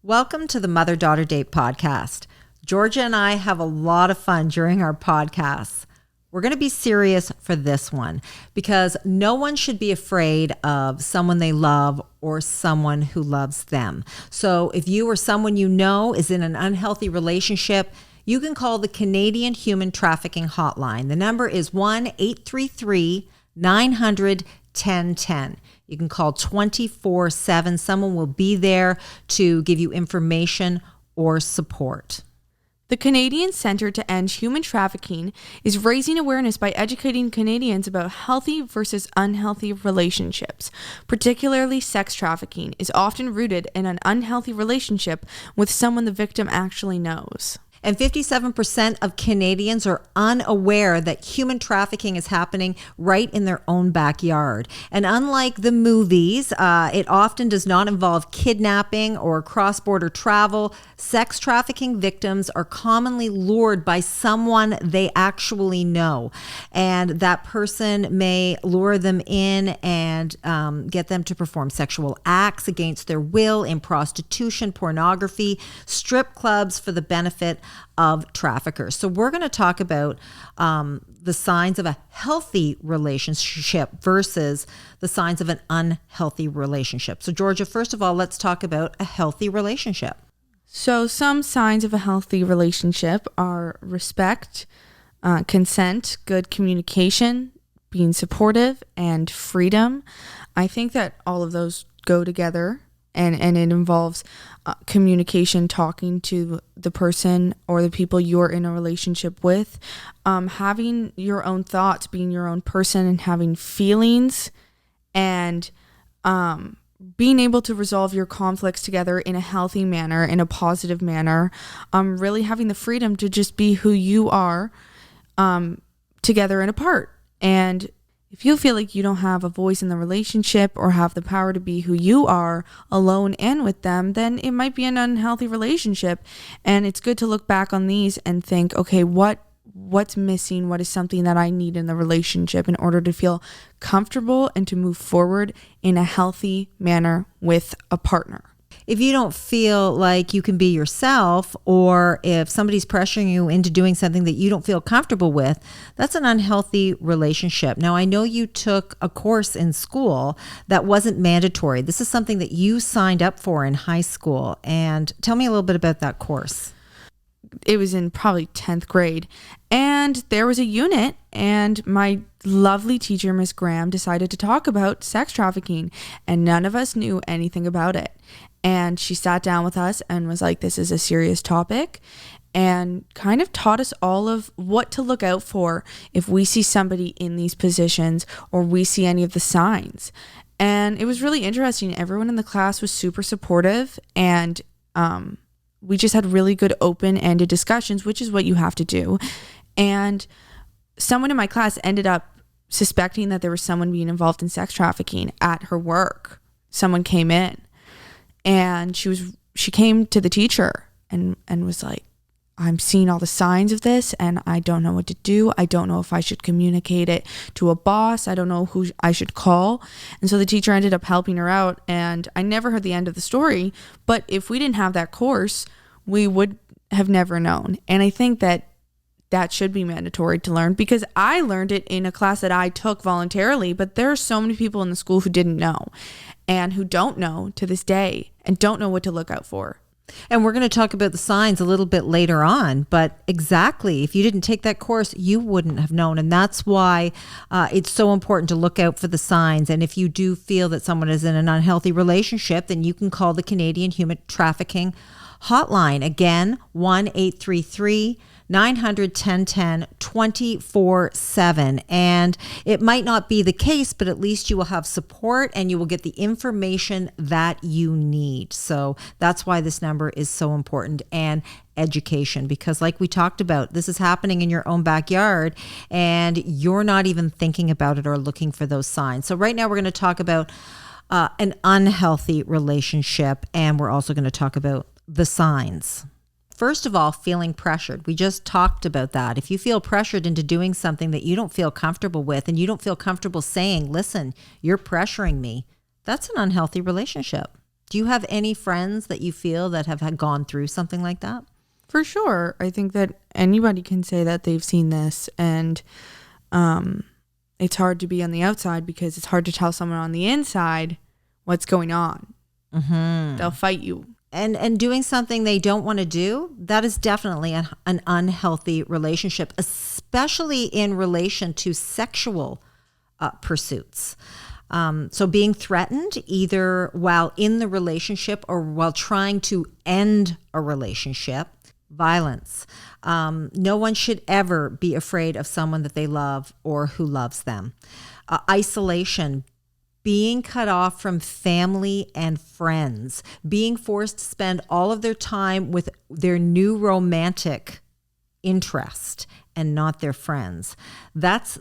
Welcome to the Mother-Daughter Date podcast. Georgia and I have a lot of fun during our podcasts. We're going to be serious for this one because no one should be afraid of someone they love or someone who loves them. So if you or someone you know is in an unhealthy relationship, you can call the Canadian Human Trafficking Hotline. The number is 1-833-900-1010. You can call 24/7. Someone will be there to give you information or support. The Canadian Centre to End Human Trafficking is raising awareness by educating Canadians about healthy versus unhealthy relationships. Particularly sex trafficking is often rooted in an unhealthy relationship with someone the victim actually knows. And 57% of Canadians are unaware that human trafficking is happening right in their own backyard. And unlike the movies, it often does not involve kidnapping or cross-border travel. Sex trafficking victims are commonly lured by someone they actually know. And that person may lure them in and get them to perform sexual acts against their will in prostitution, pornography, strip clubs for the benefit of traffickers. So we're going to talk about the signs of a healthy relationship versus the signs of an unhealthy relationship. So Georgia, first of all, let's talk about a healthy relationship. So some signs of a healthy relationship are respect, consent, good communication, being supportive, and freedom. I think that all of those go together. And it involves communication, talking to the person or the people you're in a relationship with, having your own thoughts, being your own person and having feelings, and being able to resolve your conflicts together in a healthy manner, in a positive manner, really having the freedom to just be who you are together and apart. And if you feel like you don't have a voice in the relationship or have the power to be who you are alone and with them, then it might be an unhealthy relationship. And it's good to look back on these and think, okay, what's missing? What is something that I need in the relationship in order to feel comfortable and to move forward in a healthy manner with a partner? If you don't feel like you can be yourself, or if somebody's pressuring you into doing something that you don't feel comfortable with, that's an unhealthy relationship. Now, I know you took a course in school that wasn't mandatory. This is something that you signed up for in high school. And tell me a little bit about that course. It was in probably 10th grade. And there was a unit, and my lovely teacher, Miss Graham, decided to talk about sex trafficking, and none of us knew anything about it. And she sat down with us and was like, this is a serious topic, and kind of taught us all of what to look out for if we see somebody in these positions or we see any of the signs. And it was really interesting. Everyone in the class was super supportive, and we just had really good open-ended discussions, which is what you have to do. And someone in my class ended up suspecting that there was someone being involved in sex trafficking at her work. Someone came in. And she came to the teacher and was like, I'm seeing all the signs of this and I don't know what to do. I don't know if I should communicate it to a boss. I don't know who I should call. And so the teacher ended up helping her out, and I never heard the end of the story. But if we didn't have that course, we would have never known. And I think that should be mandatory to learn, because I learned it in a class that I took voluntarily, but there are so many people in the school who didn't know and who don't know to this day and don't know what to look out for. And we're going to talk about the signs a little bit later on, but exactly, if you didn't take that course, you wouldn't have known. And that's why it's so important to look out for the signs. And if you do feel that someone is in an unhealthy relationship, then you can call the Canadian Human Trafficking Hotline. Again, 1-833-900-1010 24/7. And it might not be the case, but at least you will have support and you will get the information that you need. So that's why this number is so important. And education, because like we talked about, this is happening in your own backyard and you're not even thinking about it or looking for those signs. So right now we're going to talk about an unhealthy relationship, and we're also going to talk about the signs. First of all, feeling pressured. We just talked about that. If you feel pressured into doing something that you don't feel comfortable with, and you don't feel comfortable saying, listen, you're pressuring me, that's an unhealthy relationship. Do you have any friends that you feel that have had gone through something like that? For sure. I think that anybody can say that they've seen this, and it's hard to be on the outside because it's hard to tell someone on the inside what's going on. Mm-hmm. They'll fight you. And doing something they don't want to do, that is definitely an unhealthy relationship, especially in relation to sexual pursuits. So being threatened either while in the relationship or while trying to end a relationship, violence. No one should ever be afraid of someone that they love or who loves them. Isolation, being cut off from family and friends, being forced to spend all of their time with their new romantic interest and not their friends. That's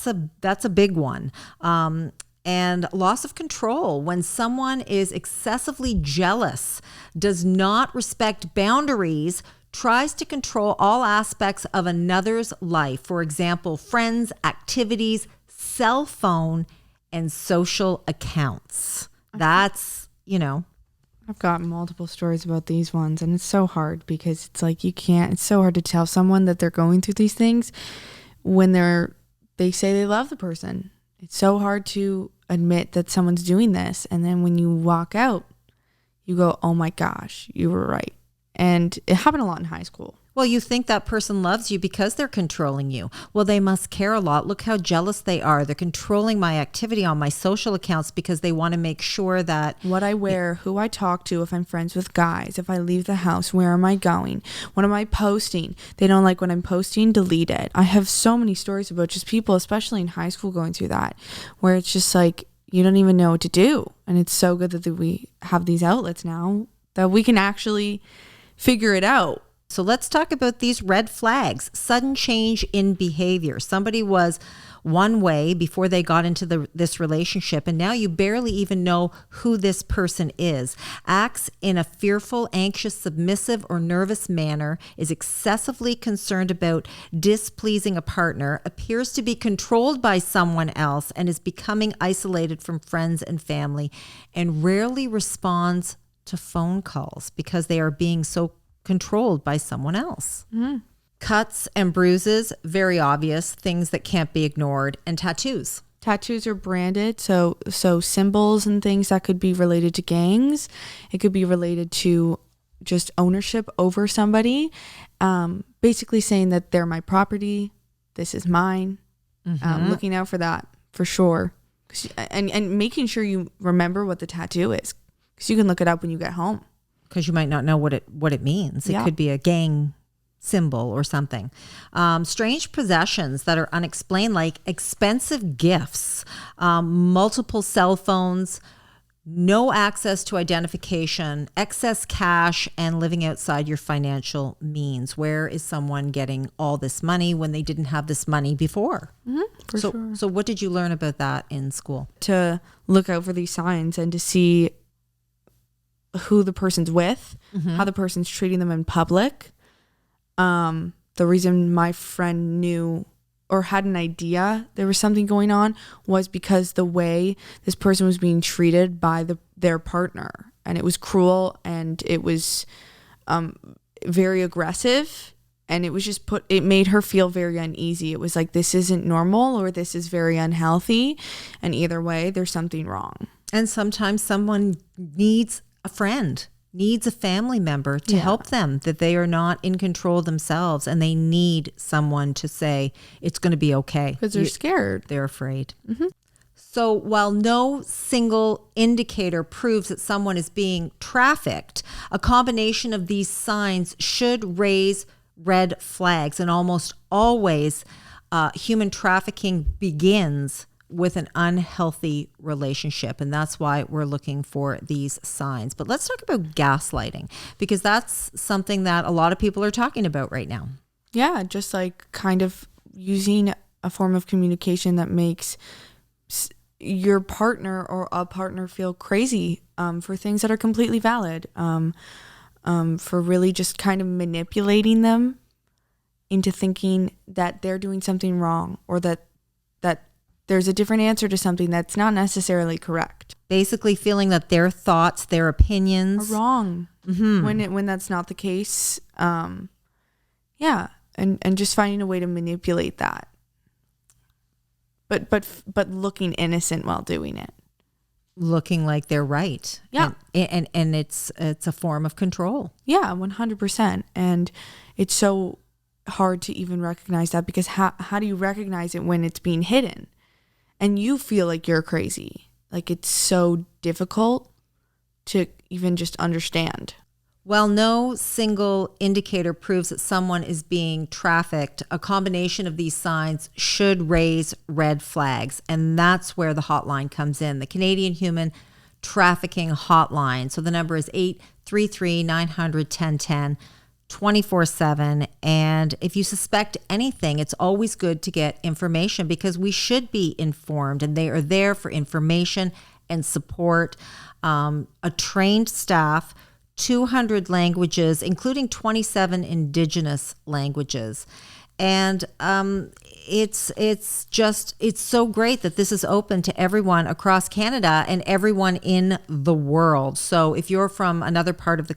a big one. And loss of control, when someone is excessively jealous, does not respect boundaries, tries to control all aspects of another's life. For example, friends, activities, cell phone, and social accounts. That's, I've got multiple stories about these ones, and it's so hard because it's like it's so hard to tell someone that they're going through these things when they say they love the person. It's so hard to admit that someone's doing this, and then when you walk out, you go, oh my gosh, you were right. And it happened a lot in high school. Well, you think that person loves you because they're controlling you. Well, they must care a lot. Look how jealous they are. They're controlling my activity on my social accounts because they want to make sure that what I wear, who I talk to, if I'm friends with guys, if I leave the house, where am I going? What am I posting? They don't like what I'm posting, delete it. I have so many stories about just people, especially in high school, going through that, where it's just like, you don't even know what to do. And it's so good that we have these outlets now that we can actually figure it out. So let's talk about these red flags. Sudden change in behavior. Somebody was one way before they got into this relationship, and now you barely even know who this person is. Acts in a fearful, anxious, submissive, or nervous manner, is excessively concerned about displeasing a partner, appears to be controlled by someone else, and is becoming isolated from friends and family, and rarely responds to phone calls because they are being so controlled by someone else. Mm-hmm. Cuts and bruises, very obvious, things that can't be ignored, and tattoos. Tattoos are branded, so symbols and things that could be related to gangs. It could be related to just ownership over somebody, basically saying that they're my property, this is mine. Mm-hmm. Looking out for that, for sure. And making sure you remember what the tattoo is, because you can look it up when you get home. Because you might not know what it means. It could be a gang symbol or something. Strange possessions that are unexplained, like expensive gifts, multiple cell phones, no access to identification, excess cash, and living outside your financial means. Where is someone getting all this money when they didn't have this money before? Mm-hmm, sure. So what did you learn about that in school? To look out for these signs and to see who the person's with, mm-hmm. how the person's treating them in public. The reason my friend knew or had an idea there was something going on was because the way this person was being treated by their partner, and it was cruel, and it was very aggressive, and it was just it made her feel very uneasy. It was like, this isn't normal, or this is very unhealthy, and either way there's something wrong. And sometimes someone needs a friend, needs a family member to help them, that they are not in control themselves, and they need someone to say it's going to be okay. Because they're scared. They're afraid. Mm-hmm. So while no single indicator proves that someone is being trafficked, a combination of these signs should raise red flags. And almost always, human trafficking begins with an unhealthy relationship. And that's why we're looking for these signs. But let's talk about gaslighting, because that's something that a lot of people are talking about right now. Yeah, just like kind of using a form of communication that makes your partner or a partner feel crazy for things that are completely valid, for really just kind of manipulating them into thinking that they're doing something wrong, or that there's a different answer to something that's not necessarily correct. Basically feeling that their thoughts, their opinions are wrong when that's not the case. Yeah, and just finding a way to manipulate that, but looking innocent while doing it, looking like they're right. Yeah, and it's a form of control. Yeah, 100%. And it's so hard to even recognize that, because how do you recognize it when it's being hidden and you feel like you're crazy? Like, it's so difficult to even just understand. While no single indicator proves that someone is being trafficked, a combination of these signs should raise red flags. And that's where the hotline comes in, the Canadian Human Trafficking Hotline. So the number is 833-900-1010, 24/7. And if you suspect anything, it's always good to get information, because we should be informed, and they are there for information and support. A trained staff, 200 languages, including 27 Indigenous languages. And it's so great that this is open to everyone across Canada and everyone in the world. So if you're from another part of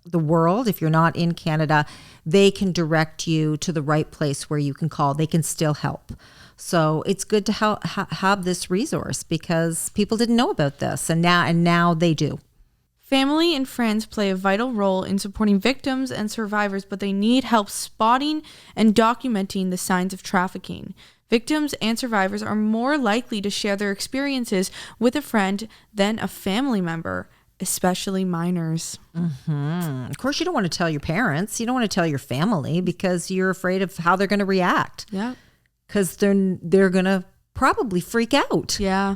the world, if you're not in Canada, they can direct you to the right place where you can call. They can still help. So it's good to have this resource, because people didn't know about this, and now they do. Family and friends play a vital role in supporting victims and survivors, but they need help spotting and documenting the signs of trafficking. Victims and survivors are more likely to share their experiences with a friend than a family member, especially minors. Mm-hmm. Of course, you don't want to tell your parents. You don't want to tell your family, because you're afraid of how they're going to react. Yeah. Because they're going to probably freak out. Yeah.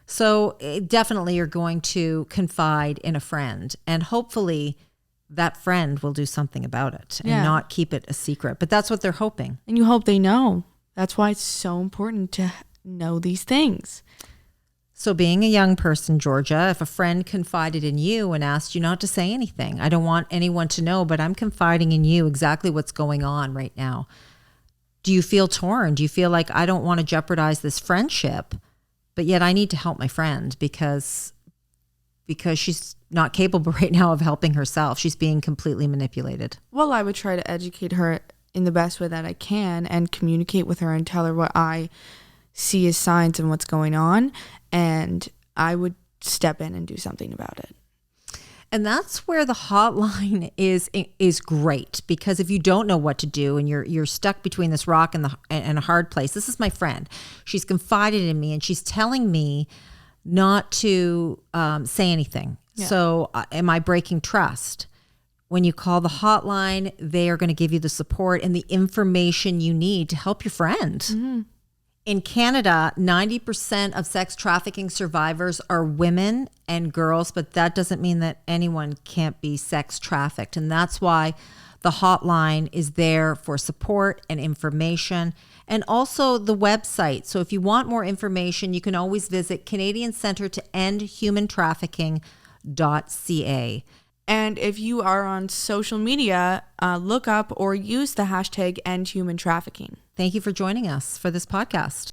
So definitely you're going to confide in a friend, and hopefully that friend will do something about it and not keep it a secret. But that's what they're hoping. And you hope they know. That's why it's so important to know these things. So being a young person, Georgia, if a friend confided in you and asked you not to say anything, I don't want anyone to know, but I'm confiding in you exactly what's going on right now. Do you feel torn? Do you feel like, I don't want to jeopardize this friendship, but yet I need to help my friend because she's not capable right now of helping herself. She's being completely manipulated. Well, I would try to educate her in the best way that I can and communicate with her and tell her what I see as signs and what's going on. And I would step in and do something about it. And that's where the hotline is great, because if you don't know what to do and you're stuck between this rock and a hard place, this is my friend. She's confided in me and she's telling me not to say anything. Yeah. So am I breaking trust? When you call the hotline, they are going to give you the support and the information you need to help your friend. Mm-hmm. In Canada, 90% of sex trafficking survivors are women and girls, but that doesn't mean that anyone can't be sex trafficked. And that's why the hotline is there for support and information, and also the website. So if you want more information, you can always visit Canadian Centre to End Human Trafficking.ca. And if you are on social media, look up or use the hashtag End Human Trafficking. Thank you for joining us for this podcast.